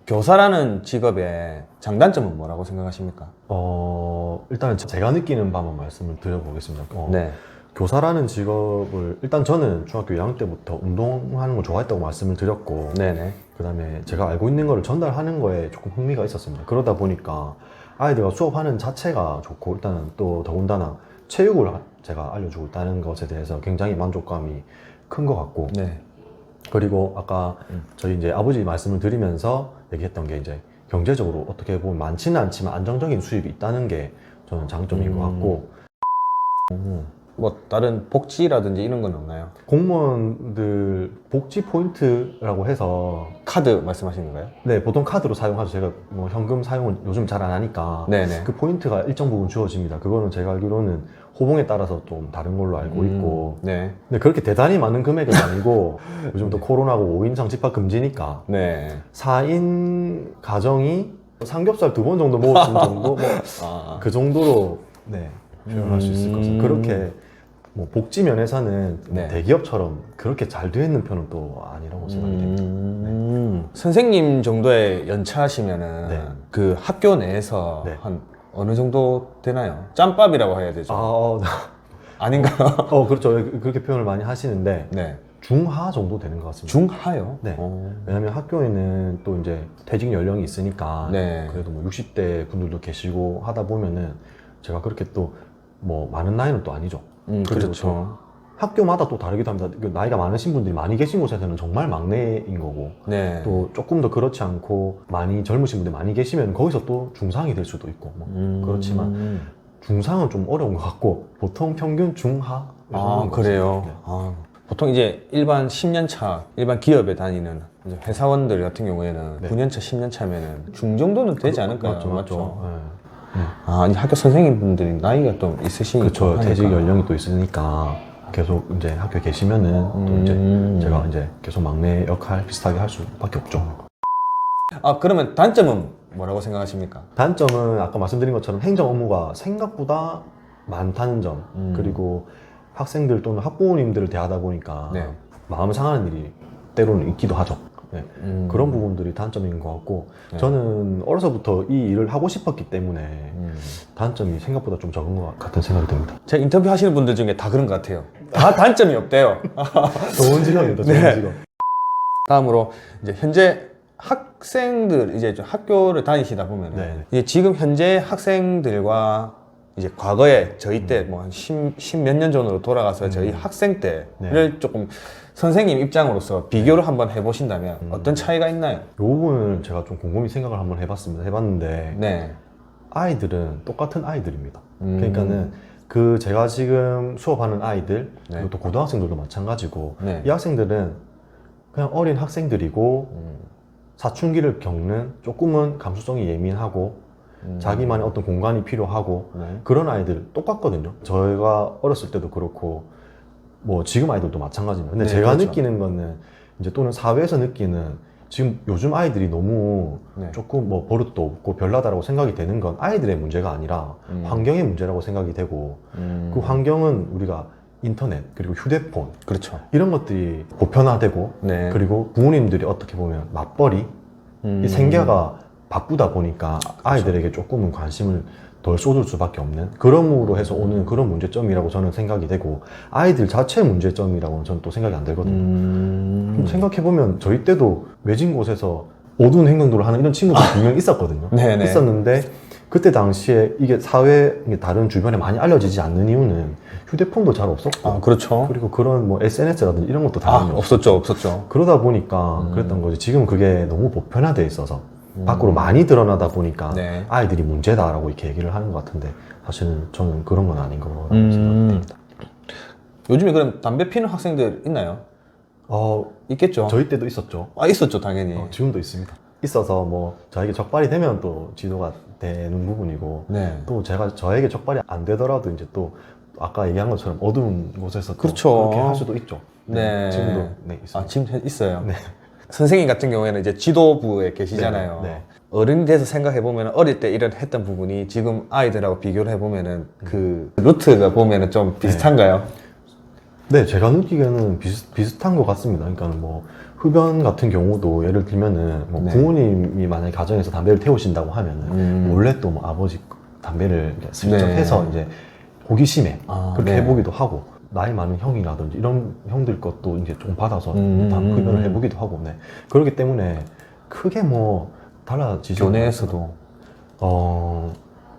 교사라는 직업의 장단점은 뭐라고 생각하십니까? 일단 제가 느끼는 바만 말씀을 드려보겠습니다. 네. 교사라는 직업을 일단 저는 중학교 2학년 때부터 운동하는 걸 좋아했다고 말씀을 드렸고, 네네. 그 다음에 제가 알고 있는 거를 전달하는 거에 조금 흥미가 있었습니다. 그러다 보니까 아이들과 수업하는 자체가 좋고, 일단은 또 더군다나 체육을 제가 알려주고 있다는 것에 대해서 굉장히 만족감이 큰 것 같고, 네. 그리고 아까 저희 이제 아버지 말씀을 드리면서 얘기했던 게 이제 경제적으로 어떻게 보면 많지는 않지만 안정적인 수입이 있다는 게 저는 장점인 것 같고, 뭐 다른 복지라든지 이런 건 없나요? 공무원들 복지 포인트라고 해서 카드 말씀하시는 건가요? 네, 보통 카드로 사용하죠. 제가 뭐 현금 사용을 요즘 잘 안 하니까 네네. 그 포인트가 일정 부분 주어집니다. 그거는 제가 알기로는 호봉에 따라서 좀 다른 걸로 알고 있고, 네. 근데 그렇게 대단히 많은 금액은 아니고 요즘 또 코로나고 5인상 집합 금지니까 네. 4인 가정이 삼겹살 2번 정도 먹었을 정도, 뭐 그 정도로 네, 표현할 수 있을 것 같습니다. 그렇게 뭐 복지 면에서는 네. 대기업처럼 그렇게 잘 되어 있는 편은 또 아니라고 생각이 됩니다. 선생님 정도의 연차시면은 네. 그 학교 내에서 네. 한 어느 정도 되나요? 짬밥이라고 해야 되죠? 아닌가요? 그렇죠. 그렇게 표현을 많이 하시는데 네. 중하 정도 되는 것 같습니다. 중하요? 네. 왜냐면 학교에는 또 이제 퇴직 연령이 있으니까 네. 그래도 뭐 60대 분들도 계시고 하다 보면은 제가 그렇게 또 뭐 많은 나이는 또 아니죠. 그리고 그렇죠. 또 학교마다 또 다르기도 합니다. 그 나이가 많으신 분들이 많이 계신 곳에서는 정말 막내인 거고, 네. 또 조금 더 그렇지 않고 많이 젊으신 분들이 많이 계시면 거기서 또 중상이 될 수도 있고 뭐 그렇지만 중상은 좀 어려운 것 같고 보통 평균 중하. 아, 그래요? 네. 아, 보통 이제 일반 10년차, 일반 기업에 다니는 이제 회사원들 같은 경우에는 네. 9년차, 10년차면은 중 정도는 되지 않을까요? 맞죠. 네. 아, 이제 학교 선생님분들이 나이가 좀 있으시니까. 그렇죠. 퇴직 하니까. 연령이 또 있으니까 계속 이제 학교에 계시면은 또 이제 제가 이제 계속 막내 역할 비슷하게 할 수밖에 없죠. 아, 그러면 단점은 뭐라고 생각하십니까? 단점은 아까 말씀드린 것처럼 행정 업무가 생각보다 많다는 점, 그리고 학생들 또는 학부모님들을 대하다 보니까 네. 마음 상하는 일이 때로는 있기도 하죠. 네. 그런 부분들이 단점인 것 같고, 네. 저는 어려서부터 이 일을 하고 싶었기 때문에 단점이 생각보다 좀 적은 것 같은 생각이 듭니다. 제가 인터뷰 하시는 분들 중에 다 그런 것 같아요. 다 단점이 없대요. 좋은 직업입니다. 좋은 네. 직업. 다음으로 이제 현재 학생들 이제 좀 학교를 다니시다 보면 네. 이제 지금 현재 학생들과 이제 과거에 저희 때 뭐 한 10몇 년 전으로 돌아가서 저희 학생 때를 네. 조금 선생님 입장으로서 비교를 한번 해보신다면 어떤 차이가 있나요? 이 부분을 제가 좀 곰곰이 생각을 한번 해봤습니다. 해봤는데 네. 아이들은 똑같은 아이들입니다. 그러니까는 그 제가 지금 수업하는 아이들, 네. 그리고 또 고등학생들도 마찬가지고, 네. 이 학생들은 그냥 어린 학생들이고 사춘기를 겪는, 조금은 감수성이 예민하고 자기만의 어떤 공간이 필요하고 네. 그런 아이들 똑같거든요. 저희가 어렸을 때도 그렇고 뭐 지금 아이들도 마찬가지입니다. 근데 네, 제가 그렇죠. 느끼는 느끼는 거는 이제 또는 사회에서 느끼는, 지금 요즘 아이들이 너무 네. 조금 뭐 버릇도 없고 별나다라고 생각이 되는 건 아이들의 문제가 아니라 환경의 문제라고 생각이 되고, 그 환경은 우리가 인터넷 그리고 휴대폰 그렇죠. 이런 것들이 보편화되고, 네. 그리고 부모님들이 어떻게 보면 맞벌이 이 생계가 바쁘다 보니까 아이들에게 조금은 관심을 덜 쏟을 수밖에 없는, 그럼으로 해서 오는 그런 문제점이라고 저는 생각이 되고, 아이들 자체의 문제점이라고는 저는 또 생각이 안 들거든요. 생각해보면 저희 때도 외진 곳에서 어두운 행동들을 하는 이런 친구들 분명히 있었거든요. 네네. 있었는데 그때 당시에 이게 사회 다른 주변에 많이 알려지지 않는 이유는 휴대폰도 잘 없었고, 아, 그렇죠. 그리고 그런 뭐 SNS라든지 이런 것도 아, 당연히 없었죠. 그러다 보니까 그랬던 거지. 지금 그게 너무 보편화돼 있어서 밖으로 많이 드러나다 보니까 네. 아이들이 문제다라고 이렇게 얘기를 하는 것 같은데, 사실은 저는 그런 건 아닌 거라고 생각합니다. 요즘에 그럼 담배 피는 학생들 있나요? 있겠죠. 저희 때도 있었죠. 아, 있었죠, 당연히. 지금도 있습니다. 있어서 뭐 저에게 적발이 되면 또 지도가 되는 부분이고, 네. 또 제가 저에게 적발이 안 되더라도 이제 또 아까 얘기한 것처럼 어두운 곳에서 또 그렇죠. 그렇게 할 수도 있죠. 네. 지금도 네, 있습니다. 아, 지금 있어요. 네. 선생님 같은 경우에는 이제 지도부에 계시잖아요. 네, 네. 어른이 돼서 생각해보면 어릴 때 이런 했던 부분이 지금 아이들하고 비교를 해보면은 그 루트가 보면은 좀 비슷한가요? 네, 제가 느끼기에는 비슷한 것 같습니다. 그러니까 뭐 흡연 같은 경우도 예를 들면은 뭐 네. 부모님이 만약에 가정에서 담배를 태우신다고 하면은 몰래 또 뭐 아버지 담배를 이렇게 슬쩍 네. 해서 이제 호기심에 아, 그렇게 네. 해보기도 하고, 나이 많은 형이라든지 이런 형들 것도 이제 좀 받아서 흡연을 해보기도 하고, 네. 그렇기 때문에 크게 뭐 달라지지. 교내에서도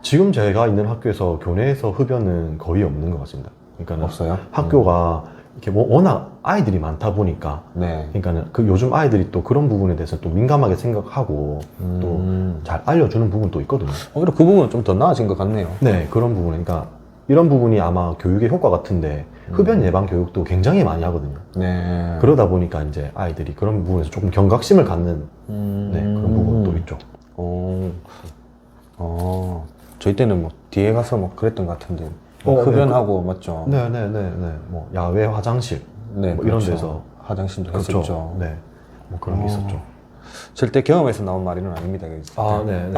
지금 제가 있는 학교에서 교내에서 흡연은 거의 없는 것 같습니다. 그러니까 없어요? 학교가 이렇게 뭐 워낙 아이들이 많다 보니까, 네. 그러니까는 그 요즘 아이들이 또 그런 부분에 대해서 또 민감하게 생각하고 또 잘 알려주는 부분도 있거든요. 오히려 그 부분은 좀 더 나아진 것 같네요. 네, 그런 부분. 그러니까 이런 부분이 아마 교육의 효과 같은데 흡연 예방 교육도 굉장히 많이 하거든요. 네. 그러다 보니까 이제 아이들이 그런 부분에서 조금 경각심을 갖는 네, 그런 부분도 있죠. 저희 때는 뭐 뒤에 가서 뭐 그랬던 것 같은데 흡연하고 맞죠? 네. 뭐 야외 화장실 네, 뭐 이런 그렇죠. 데서 화장실도 그렇죠. 했었죠. 네, 뭐 그런 게 있었죠. 절대 경험에서 나온 말이는 아닙니다. 그게. 네.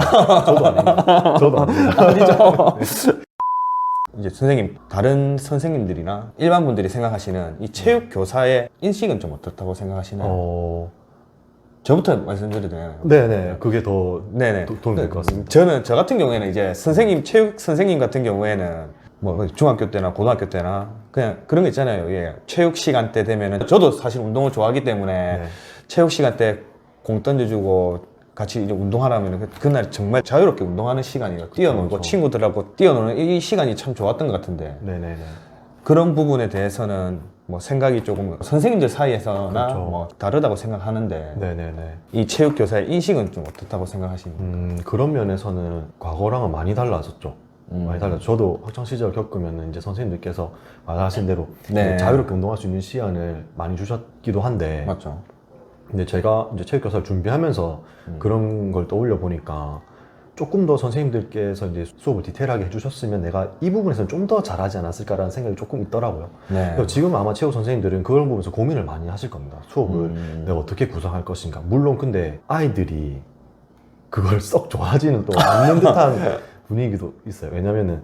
저도 아닙니다. 저도 아닙니다. 아니죠. 이제 선생님, 다른 선생님들이나 일반 분들이 생각하시는 이 체육 교사의 인식은 좀 어떻다고 생각하시나요? 저부터 말씀드려도 되나요? 네네. 그게 더 네네. 도움이 될 것 같습니다. 저 같은 경우에는 이제 체육 선생님 같은 경우에는 뭐 중학교 때나 고등학교 때나 그냥 그런 거 있잖아요. 예. 체육 시간 때 되면은 저도 사실 운동을 좋아하기 때문에 네. 체육 시간 때 공 던져주고 같이 이제 운동하라면 그날 정말 자유롭게 운동하는 시간이에요. 뛰어놀고 그렇죠. 친구들하고 뛰어노는 이 시간이 참 좋았던 것 같은데 네네네. 그런 부분에 대해서는 뭐 생각이 조금 선생님들 사이에서나 그렇죠. 뭐 다르다고 생각하는데 네네네. 이 체육 교사의 인식은 좀 어떻다고 생각하십니까? 그런 면에서는 과거랑은 많이 달라졌죠. 많이 달라졌죠. 저도 학창 시절 겪으면 이제 선생님들께서 말하신 대로 네. 자유롭게 운동할 수 있는 시간을 많이 주셨기도 한데, 맞죠. 근데 제가 이제 체육교사를 준비하면서 그런 걸 떠올려 보니까 조금 더 선생님들께서 이제 수업을 디테일하게 해주셨으면 내가 이 부분에서는 좀 더 잘하지 않았을까라는 생각이 조금 있더라고요. 네. 그래서 지금 아마 체육 선생님들은 그걸 보면서 고민을 많이 하실 겁니다. 수업을 내가 어떻게 구성할 것인가. 물론 근데 아이들이 그걸 썩 좋아하지는 또 않는 듯한 분위기도 있어요. 왜냐면은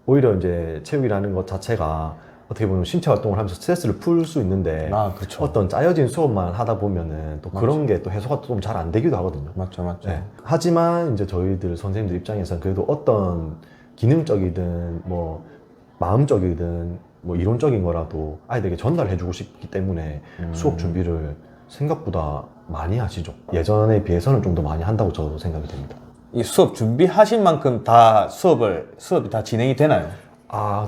오히려 이제 체육이라는 것 자체가 어떻게 보면 신체 활동을 하면서 스트레스를 풀 수 있는데, 그렇죠. 어떤 짜여진 수업만 하다 보면은 또 그런 게 또 해소가 좀 잘 안 되기도 하거든요. 맞죠. 네. 하지만 이제 저희들 선생님들 입장에서는 그래도 어떤 기능적이든 뭐 마음적이든 뭐 이론적인 거라도 아이들에게 전달해 주고 싶기 때문에 수업 준비를 생각보다 많이 하시죠. 예전에 비해서는 좀 더 많이 한다고 저도 생각이 됩니다. 이 수업 준비하신 만큼 다 수업이 다 진행이 되나요?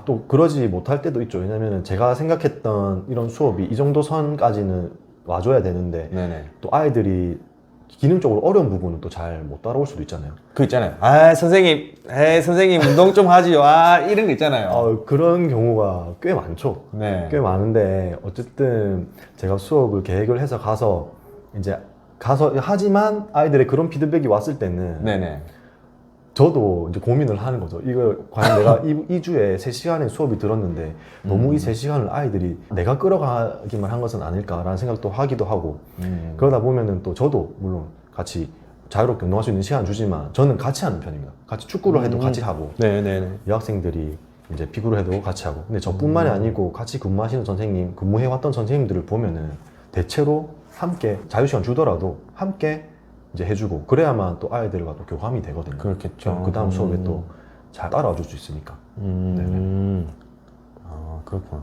또 그러지 못할 때도 있죠. 왜냐면은 제가 생각했던 이런 수업이 이 정도 선까지는 와줘야 되는데, 네네. 또 아이들이 기능적으로 어려운 부분은 또 잘 못 따라올 수도 있잖아요. 그 있잖아요. 선생님 운동 좀 하지요. 이런 거 있잖아요. 그런 경우가 꽤 많죠. 네. 꽤 많은데, 어쨌든 제가 수업을 계획을 해서 가서 하지만 아이들의 그런 피드백이 왔을 때는 네네. 저도 이제 고민을 하는 거죠. 이거 과연 내가 이 주에 3시간의 수업이 들었는데 너무 이 3시간을 아이들이 내가 끌어가기만 한 것은 아닐까라는 생각도 하기도 하고, 그러다 보면은 또 저도 물론 같이 자유롭게 운동할 수 있는 시간 주지만 저는 같이 하는 편입니다. 같이 축구를 해도 같이 하고, 네네네. 여학생들이 이제 피구를 해도 같이 하고. 근데 저뿐만이 아니고 같이 근무하시는 선생님, 근무해왔던 선생님들을 보면은 대체로 함께 자유시간 주더라도 함께 이제 해주고, 그래야만 또 아이들과 또 교감이 되거든요. 그렇겠죠. 그 다음 수업에 또 잘 따라와 줄 수 있으니까. 네네. 그렇구나.